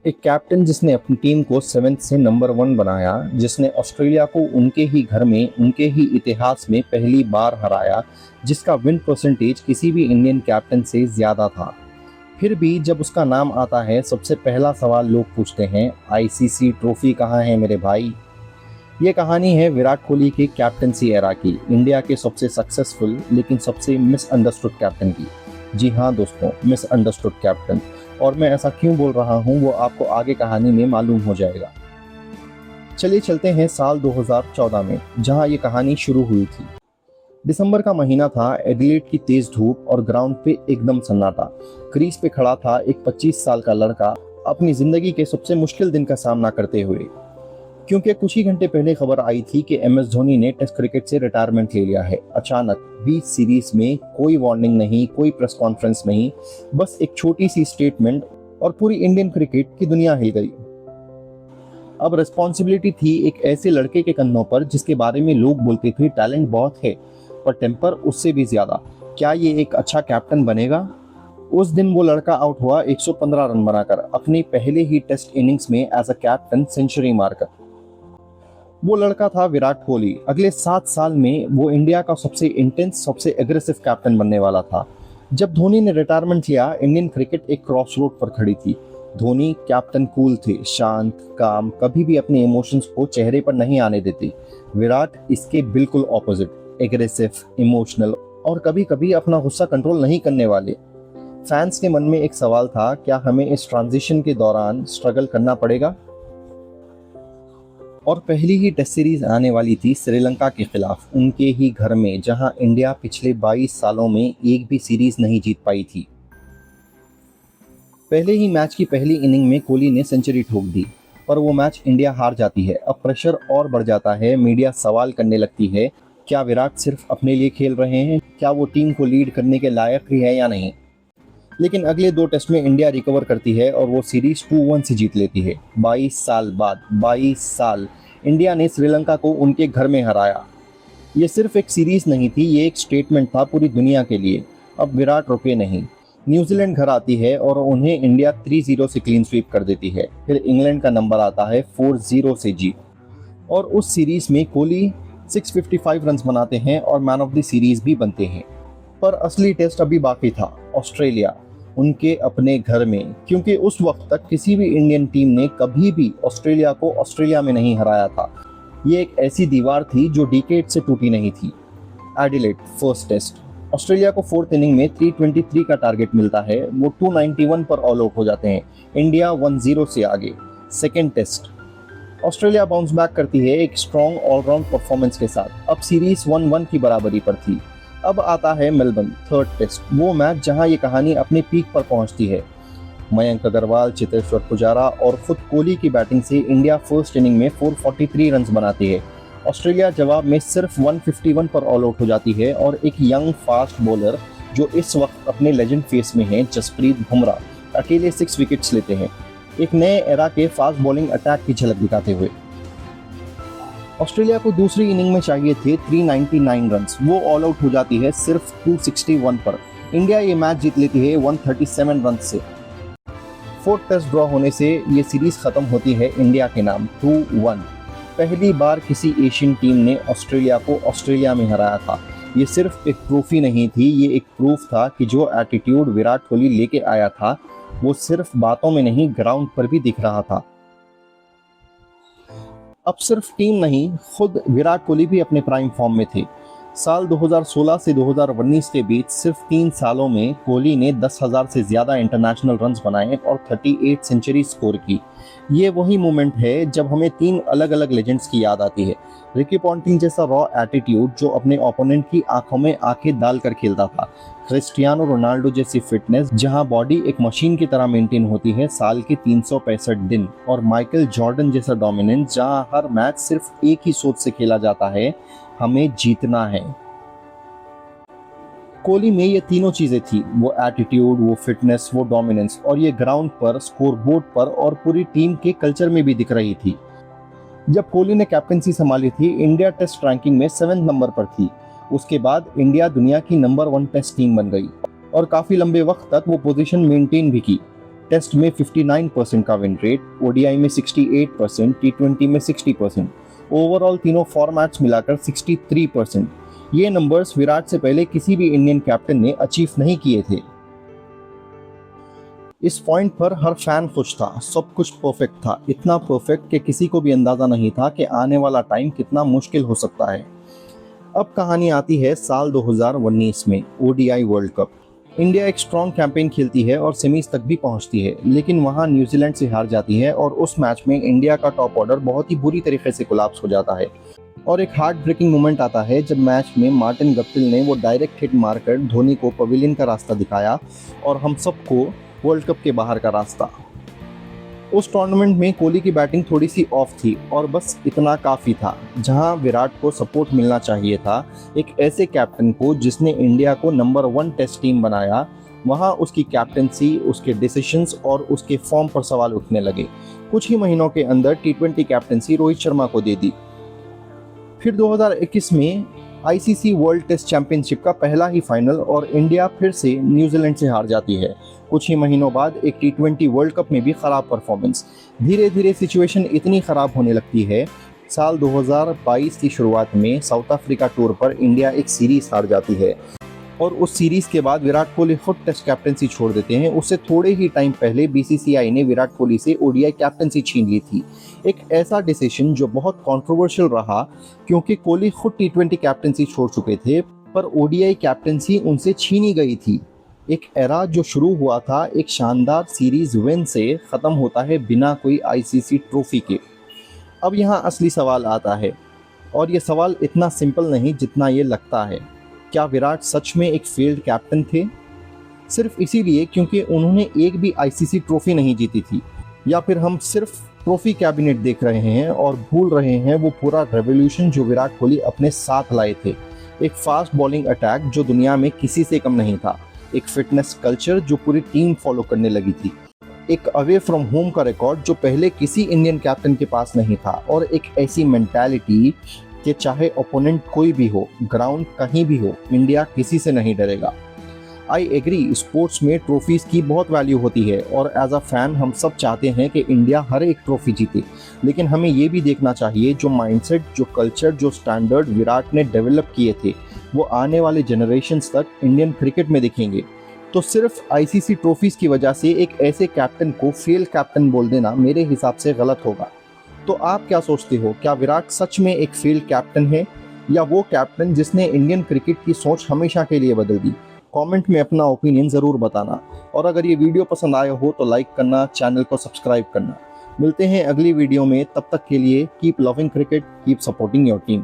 एक कैप्टन जिसने अपनी टीम को 7th से नंबर 1 बनाया, जिसने ऑस्ट्रेलिया को उनके ही घर में, उनके ही इतिहास में पहली बार हराया, जिसका विन परसेंटेज किसी भी इंडियन कैप्टन से ज़्यादा था। फिर भी जब उसका नाम आता है, सबसे पहला सवाल लोग पूछते हैं, आईसीसी ट्रॉफी कहाँ है मेरे भाई। ये कहानी है विराट कोहली के कैप्टनसी एरा की, इंडिया के सबसे सक्सेसफुल लेकिन सबसे मिसअंडरस्टूड कैप्टन की। जी हाँ दोस्तों, मिसअंडरस्टूड कैप्टन। और मैं ऐसा क्यों बोल रहा हूँ वो आपको आगे कहानी में मालूम हो जाएगा। चलिए चलते हैं साल 2014 में, जहाँ ये कहानी शुरू हुई थी। दिसंबर का महीना था, एडिलेड की तेज धूप और ग्राउंड पे एकदम सन्नाटा। क्रीज पे खड़ा था एक 25 साल का लड़का, अपनी जिंदगी के सबसे मुश्किल दिन का सामना करते हुए, क्योंकि कुछ ही घंटे पहले खबर आई थी कि एमएस धोनी ने टेस्ट क्रिकेट से रिटायरमेंट ले लिया है। अचानक 20 सीरीज में कोई वार्निंग नहीं, कोई प्रेस कॉन्फ्रेंस नहीं, बस एक छोटी सी स्टेटमेंट और पूरी इंडियन क्रिकेट की दुनिया हिल गई। अब रिस्पॉन्सिबिलिटी थी एक ऐसे लड़के के कंधों पर जिसके बारे में लोग बोलते थे टैलेंट बहुत है पर टेम्पर उससे भी ज्यादा। क्या ये एक अच्छा कैप्टन बनेगा? उस दिन वो लड़का आउट हुआ 115 रन बनाकर, अपनी पहले ही टेस्ट इनिंग्स में एज अ कैप्टन सेंचुरी मारकर। वो लड़का था विराट कोहली। अगले 7 साल में वो इंडिया का सबसे इंटेंस, सबसे एग्रेसिव कैप्टन बनने वाला था। जब धोनी ने रिटायरमेंट लिया, इंडियन क्रिकेट एक क्रॉस रोड पर खड़ी थी। धोनी कैप्टन कूल थे, शांत, काम, कभी भी अपने इमोशंस को चेहरे पर नहीं आने देते। विराट इसके बिल्कुल ऑपोजिट, एग्रेसिव, इमोशनल और कभी कभी अपना गुस्सा कंट्रोल नहीं करने वाले। फैंस के मन में एक सवाल था, क्या हमें इस ट्रांजिशन के दौरान स्ट्रगल करना पड़ेगा? और पहली ही टेस्ट सीरीज आने वाली थी श्रीलंका के खिलाफ, उनके ही घर में, जहां इंडिया पिछले 22 सालों में एक भी सीरीज नहीं जीत पाई थी। पहले ही मैच की पहली इनिंग में कोहली ने सेंचुरी ठोक दी, पर वो मैच इंडिया हार जाती है। अब प्रेशर और बढ़ जाता है, मीडिया सवाल करने लगती है, क्या विराट सिर्फ अपने लिए खेल रहे हैं? क्या वो टीम को लीड करने के लायक भी है या नहीं? लेकिन अगले 2 टेस्ट में इंडिया रिकवर करती है और वो सीरीज 2-1 से जीत लेती है। 22 साल बाद, 22 साल इंडिया ने श्रीलंका को उनके घर में हराया। ये सिर्फ एक सीरीज नहीं थी, ये एक स्टेटमेंट था पूरी दुनिया के लिए। अब विराट रुके नहीं। न्यूजीलैंड घर आती है और उन्हें इंडिया 3-0 से क्लीन स्वीप कर देती है। फिर इंग्लैंड का नंबर आता है 4-0 से जीत, और उस सीरीज में कोहली 655 रन बनाते हैं और मैन ऑफ द सीरीज भी बनते हैं। पर असली टेस्ट अभी बाकी था, ऑस्ट्रेलिया, उनके अपने घर में, क्योंकि उस वक्त तक किसी भी इंडियन टीम ने कभी भी ऑस्ट्रेलिया को ऑस्ट्रेलिया में नहीं हराया था। ये एक ऐसी दीवार थी जो डिकेड से टूटी नहीं थी। एडिलेड फर्स्ट टेस्ट, ऑस्ट्रेलिया को 4th इनिंग में 323 का टारगेट मिलता है, वो 291 पर ऑल आउट हो जाते हैं। इंडिया 1-0 से आगे। Second test, Australia bounce back करती है एक स्ट्रॉन्ग ऑलराउंड परफॉर्मेंस के साथ। अब सीरीज 1-1 की बराबरी पर थी। अब आता है मेलबर्न, थर्ड टेस्ट, वो मैच जहां ये कहानी अपने पीक पर पहुंचती है। मयंक अग्रवाल, चेतेश्वर पुजारा और खुद कोहली की बैटिंग से इंडिया फर्स्ट इनिंग में 443 रन बनाती है। ऑस्ट्रेलिया जवाब में सिर्फ 151 पर ऑल आउट हो जाती है और एक यंग फास्ट बॉलर जो इस वक्त अपने लेजेंड फेस में है, जसप्रीत बुमराह, अकेले 6 विकेट्स लेते हैं, एक नए एरा के फास्ट बॉलिंग अटैक की झलक दिखाते हुए। ऑस्ट्रेलिया को दूसरी इनिंग में चाहिए थे 399 रन्स, वो ऑल आउट हो जाती है सिर्फ 261 पर। इंडिया ये मैच जीत लेती है 137 रन से। 4th टेस्ट ड्रॉ होने से ये सीरीज खत्म होती है इंडिया के नाम 2-1। पहली बार किसी एशियन टीम ने ऑस्ट्रेलिया को ऑस्ट्रेलिया में हराया था। ये सिर्फ एक ट्रॉफी नहीं थी, ये एक प्रूफ था कि जो एटीट्यूड विराट कोहली लेके आया था वो सिर्फ बातों में नहीं, ग्राउंड पर भी दिख रहा था। अब सिर्फ टीम नहीं, खुद विराट कोहली भी अपने प्राइम फॉर्म में थे। साल 2016 से 2019 के बीच सिर्फ 3 सालों में कोहली ने 10,000 से ज़्यादा इंटरनेशनल रन्स बनाए और 38 सेंचुरी स्कोर की। ये वही मोमेंट है जब हमें 3 अलग अलग लेजेंड्स की याद आती है। रिकी पॉन्टिंग जैसा रॉ एटीट्यूड जो अपने ओपोनेंट की आंखों में आंखें डाल कर खेलता था। क्रिस्टियानो रोनाल्डो जैसी फिटनेस जहां बॉडी एक मशीन की तरह मेंटेन होती है साल के 365 दिन। और माइकल जॉर्डन जैसा डोमिनेंस जहां हर मैच सिर्फ एक ही सोच से खेला जाता है, हमें जीतना है। कोहली में ये तीनों चीजें थी, वो एटीट्यूड, वो फिटनेस, वो डोमिनेंस, और ये ग्राउंड पर, स्कोरबोर्ड पर और पूरी टीम के कल्चर में भी दिख रही थी। जब कोहली ने कैप्टनसी संभाली थी, इंडिया टेस्ट रैंकिंग में 7वें नंबर पर थी। उसके बाद इंडिया दुनिया की नंबर 1 टेस्ट टीम बन गई और काफी लंबे वक्त तक वो पोजीशन मेंटेन भी की। टेस्ट में 59% का विन रेट, ओडीआई में 68%, टी20 में 60%, ओवरऑल तीनों फॉर्मेट्स मिलाकर 63%। ये नंबर्स विराट से पहले किसी भी इंडियन कैप्टन ने अचीव नहीं किए थे। इस पॉइंट पर हर फैन खुश था, सब कुछ परफेक्ट था, इतना परफेक्ट कि किसी को भी अंदाजा नहीं था कि आने वाला टाइम कितना मुश्किल हो सकता है। अब कहानी आती है साल 2019 में, ओडीआई वर्ल्ड कप। इंडिया एक स्ट्रॉन्ग कैंपेन खेलती है और सेमीज तक भी पहुंचती है, लेकिन वहां न्यूजीलैंड से हार जाती है और उस मैच में इंडिया का टॉप ऑर्डर बहुत ही बुरी तरीके से कोलैप्स हो जाता है। और एक हार्ट ब्रेकिंग मोमेंट आता है जब मैच में मार्टिन गप्टिल ने वो डायरेक्ट हिट मारकर धोनी को पवेलियन का रास्ता दिखाया और हम सबको वर्ल्ड कप के बाहर का रास्ता। उस टूर्नामेंट में कोहली की बैटिंग थोड़ी सी ऑफ थी और बस इतना काफ़ी था। जहां विराट को सपोर्ट मिलना चाहिए था एक ऐसे कैप्टन को जिसने इंडिया को नंबर 1 टेस्ट टीम बनाया, वहां उसकी कैप्टनसी, उसके डिसीजंस और उसके फॉर्म पर सवाल उठने लगे। कुछ ही महीनों के अंदर टी20 कैप्टनसी रोहित शर्मा को दे दी। फिर 2021 में आईसीसी वर्ल्ड टेस्ट चैंपियनशिप का पहला ही फाइनल और इंडिया फिर से न्यूजीलैंड से हार जाती है। कुछ ही महीनों बाद एक टी20 वर्ल्ड कप में भी खराब परफॉर्मेंस। धीरे धीरे सिचुएशन इतनी खराब होने लगती है, साल 2022 की शुरुआत में साउथ अफ्रीका टूर पर इंडिया एक सीरीज हार जाती है और उस सीरीज के बाद विराट कोहली खुद टेस्ट कैप्टनसी छोड़ देते हैं। उससे थोड़े ही टाइम पहले बीसीसीआई ने विराट कोहली से ओडीआई कैप्टनसी छीन ली थी। एक ऐसा डिसीजन जो बहुत कंट्रोवर्शियल रहा, क्योंकि कोहली खुद टी20 कैप्टनसी छोड़ चुके थे पर ओडीआई कैप्टनसी उनसे छीनी गई थी। एक एरा जो शुरू हुआ था एक शानदार सीरीज विन से, ख़त्म होता है बिना कोई आईसीसी ट्रॉफी के। अब यहाँ असली सवाल आता है, और ये सवाल इतना सिंपल नहीं जितना ये लगता है। क्या विराट सच में एक फेल्ड कैप्टन थे, सिर्फ इसीलिए क्योंकि उन्होंने एक भी आईसीसी ट्रॉफी नहीं जीती थी, या फिर हम सिर्फ ट्रॉफी कैबिनेट देख रहे हैं और भूल रहे हैं वो पूरा रेवोल्यूशन जो विराट कोहली अपने साथ लाए थे। एक फास्ट बॉलिंग अटैक जो दुनिया में किसी से कम नहीं था, एक फिटनेस कल्चर जो पूरी टीम फॉलो करने लगी थी, एक अवे फ्रॉम होम का रिकॉर्ड जो पहले किसी इंडियन कैप्टन के पास नहीं था, और एक ऐसी मेंटालिटी कि चाहे ओपोनेंट कोई भी हो, ग्राउंड कहीं भी हो, इंडिया किसी से नहीं डरेगा। आई एग्री, स्पोर्ट्स में ट्रॉफीज की बहुत वैल्यू होती है और एज अ फैन हम सब चाहते हैं कि इंडिया हर एक ट्रॉफी जीते, लेकिन हमें ये भी देखना चाहिए जो माइंडसेट, जो कल्चर, जो स्टैंडर्ड विराट ने डेवलप किए थे वो आने वाले जनरेशन्स तक इंडियन क्रिकेट में दिखेंगे। तो सिर्फ आईसीसी ट्रॉफीज की वजह से एक ऐसे कैप्टन को फेल कैप्टन बोल देना मेरे हिसाब से गलत होगा। तो आप क्या सोचते हो, क्या विराट सच में एक फेल कैप्टन है या वो कैप्टन जिसने इंडियन क्रिकेट की सोच हमेशा के लिए बदल दी? कमेंट में अपना ओपिनियन ज़रूर बताना, और अगर ये वीडियो पसंद आया हो तो लाइक करना, चैनल को सब्सक्राइब करना। मिलते हैं अगली वीडियो में, तब तक के लिए keep loving cricket, keep supporting your team.